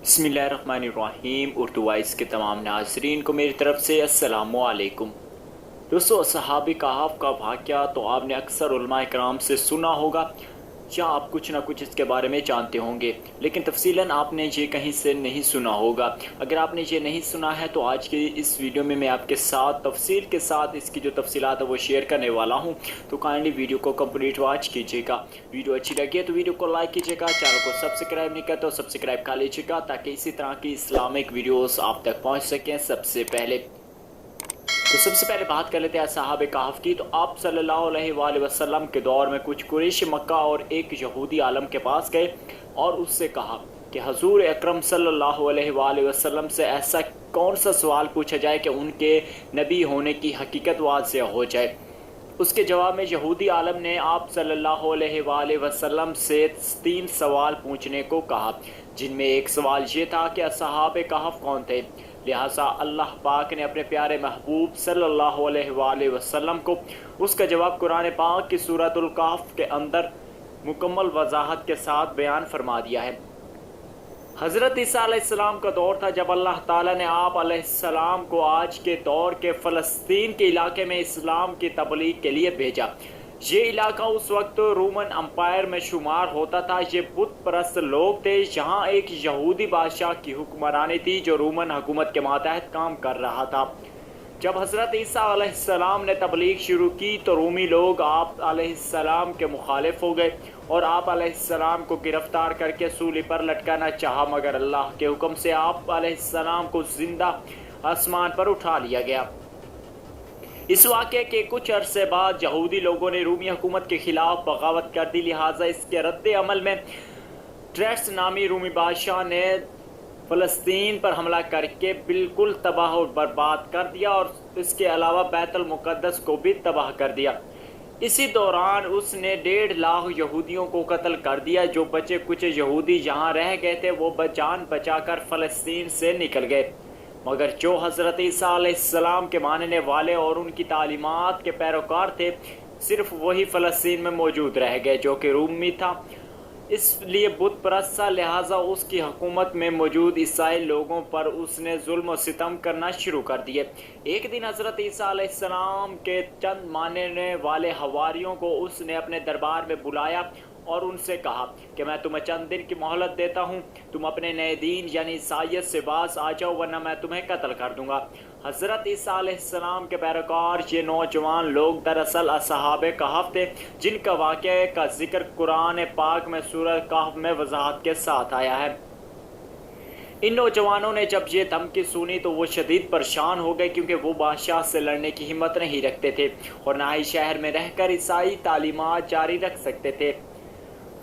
बिस्मिल्लाहिर्रहमानिर्रहीम। उर्दू वॉइस के तमाम नाज़रीन को मेरी तरफ से अस्सलामु अलैकुम। दोस्तों, असहाब कहफ का वाक़या तो आपने अक्सर उलमाए किराम से सुना होगा या आप कुछ ना कुछ इसके बारे में जानते होंगे, लेकिन तफसीलन आपने ये कहीं से नहीं सुना होगा। अगर आपने ये नहीं सुना है तो आज की इस वीडियो में मैं आपके साथ तफसील के साथ इसकी जो तफसीलात है वो शेयर करने वाला हूँ। तो काइंडली वीडियो को कंप्लीट वॉच कीजिएगा। वीडियो अच्छी लगी है तो वीडियो को लाइक कीजिएगा, चैनल को सब्सक्राइब नहीं करते तो सब्सक्राइब कर लीजिएगा ताकि इसी तरह की इस्लामिक वीडियोज़ आप तक पहुँच सकें सबसे पहले। तो सबसे पहले बात कर लेते हैं असहाब कहफ की। तो आप सल्लल्लाहु अलैहि वसल्लम के दौर में कुछ कुरैश मक्का और एक यहूदी आलम के पास गए और उससे कहा कि हजूर अकरम सल्लल्लाहु अलैहि वसल्लम से ऐसा कौन सा सवाल पूछा जाए कि उनके नबी होने की हकीकत वाज़ेह हो जाए। उसके जवाब में यहूदी आलम ने आप सल्लल्लाहु अलैहि वसल्लम से 3 सवाल पूछने को कहा, जिनमें एक सवाल ये था कि असहाब कहफ कौन थे। लिहाजा अल्लाह पाक ने अपने प्यारे महबूब सल्लल्लाहु अलैहि वसल्लम को उसका जवाब कुरान पाक की सूरतुल कहफ के अंदर मुकम्मल वजाहत के साथ बयान फरमा दिया है। हज़रत ईसा अलैहिस्सलाम का दौर था जब अल्लाह ताला ने आप अलैहिस्सलाम को आज के दौर के फ़लस्तीन के इलाके में इस्लाम की तबलीग के लिए भेजा। ये इलाका उस वक्त रोमन अम्पायर में शुमार होता था। ये बुत परस्त लोग थे। यहाँ एक यहूदी बादशाह की हुक्मरानी थी जो रोमन हुकूमत के मातहत काम कर रहा था। जब हज़रत ईसा अलैहिस्सलाम ने तबलीग शुरू की तो रोमी लोग आप अलैहिस्सलाम के मुखालिफ हो गए और आप अलैहिस्सलाम को गिरफ्तार करके सूली पर लटकाना चाहा, मगर अल्लाह के हुक्म से आप अलैहिस्सलाम को जिंदा आसमान पर उठा लिया गया। इस वाक़े के कुछ अरसे बाद यहूदी लोगों ने रूमी हुकूमत के खिलाफ बगावत कर दी। लिहाजा इसके रद्द अमल में ट्रेट्स नामी रूमी बादशाह ने फ़लस्तीन पर हमला करके बिल्कुल तबाह और बर्बाद कर दिया और इसके अलावा बैतुल मुक़द्दस को भी तबाह कर दिया। इसी दौरान उसने 1.5 लाख यहूदियों को कत्ल कर दिया। जो बचे कुछ यहूदी जहाँ रह गए थे वो जान बचाकर फ़लस्तीन से निकल गए, मगर जो हज़रत ईसा अलैहिस्सलाम के मानने वाले और उनकी तालीमात के पैरोकार थे सिर्फ वही फ़लस्तीन में मौजूद रह गए जो कि रूमी था, इसलिए बुत परस्त था। लिहाजा उसकी हुकूमत में मौजूद ईसाई लोगों पर उसने जुल्म और सितम करना शुरू कर दिए। एक दिन हज़रत ईसा अलैहिस्सलाम के चंद मानने वाले हवारियों को उसने अपने दरबार में बुलाया और उनसे कहा कि मैं तुम्हें चंद दिन की मोहलत देता हूँ, तुम अपने नए दीन यानी ईसाइयत से बाज आ जाओ वरना मैं तुम्हें कत्ल कर दूंगा। हज़रत ईसा अलैहिस्सलाम के पैरोकार ये नौजवान लोग दरअसल असहाब कहफ थे, जिनका वाक़या का जिक्र कुरान पाक में सूरह कहफ में वजाहत के साथ आया है। इन नौजवानों ने जब ये धमकी सुनी तो वो शदीद परेशान हो गए, क्योंकि वो बादशाह से लड़ने की हिम्मत नहीं रखते थे और ना ही शहर में रहकर ईसाई तालीमात जारी रख सकते थे,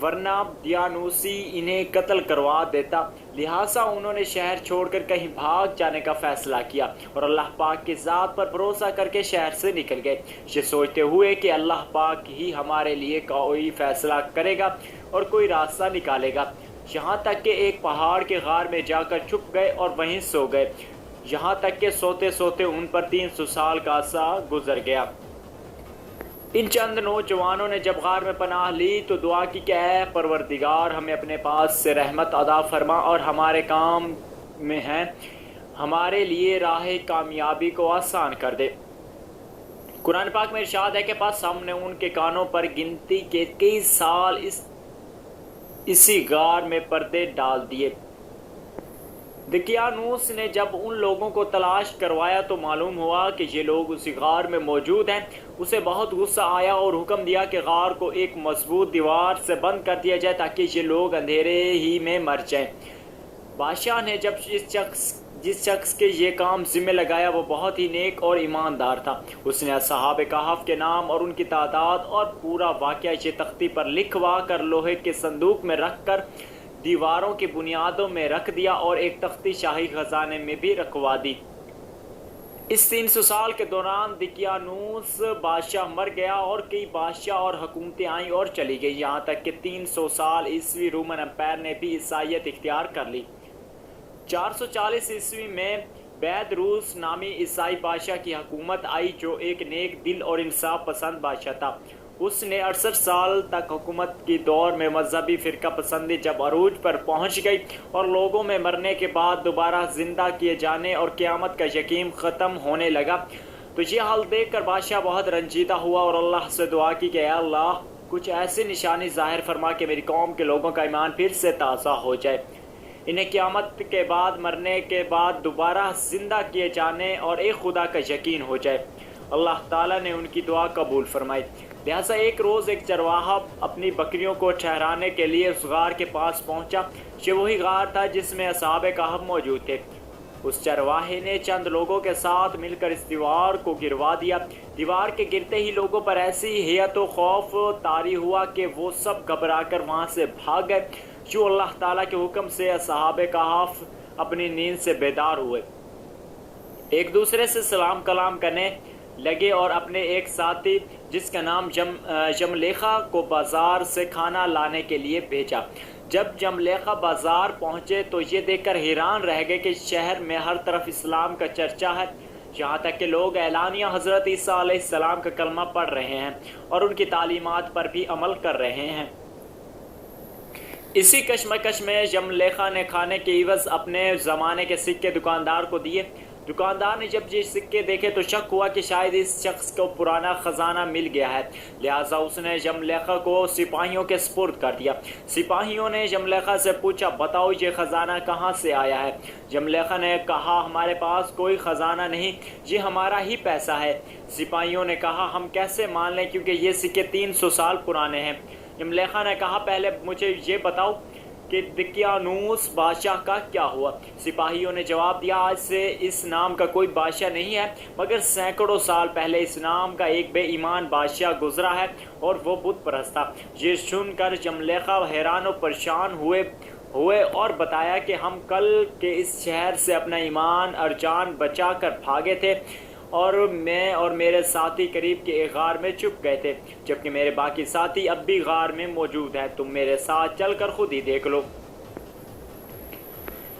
वरना दियानूसी इन्हें कत्ल करवा देता। लिहाजा उन्होंने शहर छोड़कर कहीं भाग जाने का फैसला किया और अल्लाह पाक की ज़ात पर भरोसा करके शहर से निकल गए, ये सोचते हुए कि अल्लाह पाक ही हमारे लिए कोई फैसला करेगा और कोई रास्ता निकालेगा। यहाँ तक कि एक पहाड़ के गार में जाकर छुप गए और वहीं सो गए। यहाँ तक कि सोते सोते उन पर 300 साल का अरसा गुजर गया। इन चंद नौजवानों ने जब गार में पनाह ली तो दुआ की कि ऐ परवरदिगार, हमें अपने पास से रहमत अदा फरमा और हमारे काम में हैं हमारे लिए राह कामयाबी को आसान कर दे। कुरान पाक में इरशाद है कि पास हमने उनके कानों पर गिनती के कई साल इसी गार में पर्दे डाल दिए। दकियानूस ने जब उन लोगों को तलाश करवाया तो मालूम हुआ कि ये लोग उसी गार में मौजूद हैं। उसे बहुत गुस्सा आया और हुक्म दिया कि गार को एक मजबूत दीवार से बंद कर दिया जाए ताकि ये लोग अंधेरे ही में मर जाएं। बादशाह ने जब जिस शख्स के ये काम जिम्मे लगाया वो बहुत ही नेक और ईमानदार था। उसने असहाब कहफ के नाम और उनकी तादाद और पूरा वाक़या ये तख्ती पर लिखवा कर लोहे के संदूक में रख कर दीवारों की बुनियादों में रख दिया और एक तख्ती शाही खजाने में भी रखवा दी। इस 300 साल के दौरान दकियानूस बादशाह मर गया और कई बादशाह और हुकूमतें आईं और चली गई, यहाँ तक कि 300 साल ईस्वी रोमन एम्पायर ने भी ईसाइयत इख्तियार कर ली। 440 ईस्वी में बैद रूस नामी ईसाई बादशाह की हुकूमत आई जो एक नेक दिल और इंसाफ पसंद बादशाह था। اس نے 68 سال تک حکومت کی دور میں مذہبی فرقہ پسندی جب عروج پر پہنچ گئی اور لوگوں میں مرنے کے بعد دوبارہ زندہ کیے جانے اور قیامت کا یقین ختم ہونے لگا تو یہ حال دیکھ کر بادشاہ بہت رنجیدہ ہوا اور اللہ سے دعا کی کہ اے اللہ کچھ ایسی نشانی ظاہر فرما کہ میری قوم کے لوگوں کا ایمان پھر سے تازہ ہو جائے، انہیں قیامت کے بعد مرنے کے بعد دوبارہ زندہ کیے جانے اور ایک خدا کا یقین ہو جائے۔ اللہ تعالیٰ نے ان کی دعا قبول فرمائی۔ لہٰذا ایک روز ایک چرواہا اپنی بکریوں کو ٹھہرانے کے لیے اس غار کے پاس پہنچا۔ یہ وہی غار تھا جس میں اصحاب کہف موجود تھے۔ اس چرواہے نے چند لوگوں کے ساتھ مل کر اس دیوار کو گروا دیا۔ دیوار کے گرتے ہی لوگوں پر ایسی ہیئت و خوف طاری ہوا کہ وہ سب گھبرا کر وہاں سے بھاگ گئے۔ جو اللہ تعالیٰ کے حکم سے اصحاب کہف اپنی نیند سے بیدار ہوئے، ایک دوسرے سے سلام کلام کرنے لگے اور اپنے ایک ساتھی جس کا نام جملیخا کو بازار سے کھانا لانے کے لیے بھیجا۔ جب جملیخا بازار پہنچے تو یہ دیکھ کر حیران رہ گئے کہ شہر میں ہر طرف اسلام کا چرچا ہے، یہاں تک کہ لوگ اعلانیہ حضرت عیسیٰ علیہ السلام کا کلمہ پڑھ رہے ہیں اور ان کی تعلیمات پر بھی عمل کر رہے ہیں۔ اسی کشمکش میں جملیخا نے کھانے کے عوض اپنے زمانے کے سکے دکاندار کو دیے۔ دکاندار نے جب یہ سکے دیکھے تو شک ہوا کہ شاید اس شخص کو پرانا خزانہ مل گیا ہے، لہٰذا اس نے جملیخا کو سپاہیوں کے سپرد کر دیا۔ سپاہیوں نے جملیخا سے پوچھا بتاؤ یہ خزانہ کہاں سے آیا ہے؟ جملیخا نے کہا ہمارے پاس کوئی خزانہ نہیں، یہ ہمارا ہی پیسہ ہے۔ سپاہیوں نے کہا ہم کیسے مان لیں کیونکہ یہ سکے 300 سال پرانے ہیں۔ جملیخا نے کہا پہلے مجھے یہ بتاؤ کہ دقیانوس بادشاہ کا کیا ہوا؟ سپاہیوں نے جواب دیا آج سے اس نام کا کوئی بادشاہ نہیں ہے، مگر سینکڑوں سال پہلے اس نام کا ایک بے ایمان بادشاہ گزرا ہے اور وہ بت پرست تھا۔ یہ سن کر جملیخا حیران و پریشان ہوئے اور بتایا کہ ہم کل کے اس شہر سے اپنا ایمان اور جان بچا کر بھاگے تھے اور میں اور میرے ساتھی قریب کے ایک غار میں چھپ گئے تھے، جبکہ میرے باقی ساتھی اب بھی غار میں موجود ہیں، تم میرے ساتھ چل کر خود ہی دیکھ لو۔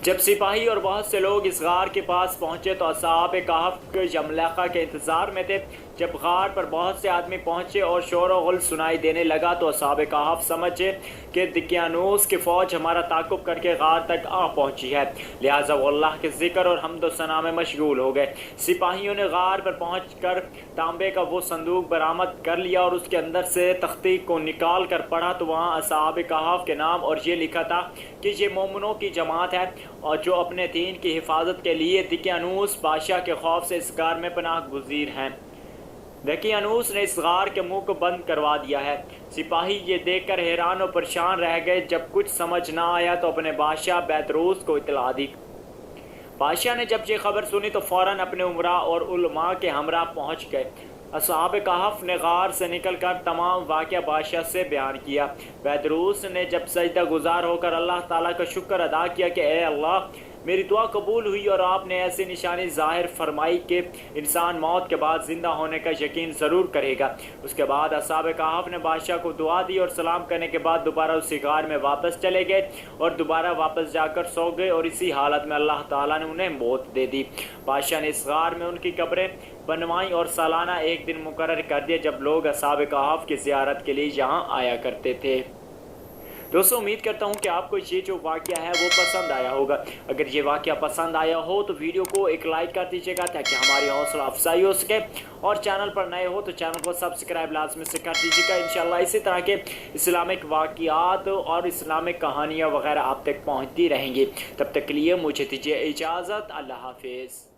جب سپاہی اور بہت سے لوگ اس غار کے پاس پہنچے تو اصحاب کہف جملیخا کے انتظار میں تھے۔ جب غار پر بہت سے آدمی پہنچے اور شور و غل سنائی دینے لگا تو اصحاب کہف سمجھے کہ دقیانوس کی فوج ہمارا تعاقب کر کے غار تک آ پہنچی ہے، لہٰذا وہ اللہ کے ذکر اور حمد و ثنا میں مشغول ہو گئے۔ سپاہیوں نے غار پر پہنچ کر تانبے کا وہ صندوق برآمد کر لیا اور اس کے اندر سے تختی کو نکال کر پڑھا تو وہاں اصحاب کہف کے نام اور یہ لکھا تھا کہ یہ مومنوں کی جماعت ہے اور جو اپنے دین کی حفاظت کے لیے دقیانوس بادشاہ کے خوف سے اس غار میں پناہ گزیر ہیں۔ دقیانوس نے اس غار کے منہ کو بند کروا دیا ہے۔ سپاہی یہ دیکھ کر حیران و پریشان رہ گئے۔ جب کچھ سمجھ نہ آیا تو اپنے بادشاہ بیدروس کو اطلاع دی۔ بادشاہ نے جب یہ خبر سنی تو فوراً اپنے امراء اور علماء کے ہمراہ پہنچ گئے۔ اصحاب کہف نے غار سے نکل کر تمام واقعہ بادشاہ سے بیان کیا۔ بیدروس نے جب سجدہ گزار ہو کر اللہ تعالیٰ کا شکر ادا کیا کہ اے اللہ میری دعا قبول ہوئی اور آپ نے ایسی نشانی ظاہر فرمائی کہ انسان موت کے بعد زندہ ہونے کا یقین ضرور کرے گا۔ اس کے بعد اصحاب کہف نے بادشاہ کو دعا دی اور سلام کرنے کے بعد دوبارہ اسی غار میں واپس چلے گئے اور دوبارہ واپس جا کر سو گئے اور اسی حالت میں اللہ تعالیٰ نے انہیں موت دے دی۔ بادشاہ نے اس غار میں ان کی قبریں بنوائیں اور سالانہ ایک دن مقرر کر دیا جب لوگ اصحاب کہف کی زیارت کے لیے یہاں آیا کرتے تھے۔ دوستو امید کرتا ہوں کہ آپ کو یہ جو واقعہ ہے وہ پسند آیا ہوگا۔ اگر یہ واقعہ پسند آیا ہو تو ویڈیو کو ایک لائک کر دیجیے گا تاکہ ہماری حوصلہ افزائی ہو سکے، اور چینل پر نئے ہو تو چینل کو سبسکرائب لازمی سے کر دیجیے گا۔ انشاءاللہ اسی طرح کے اسلامک واقعات اور اسلامک کہانیاں وغیرہ آپ تک پہنچتی رہیں گی۔ تب تک کے لیے مجھے دیجیے اجازت۔ اللہ حافظ۔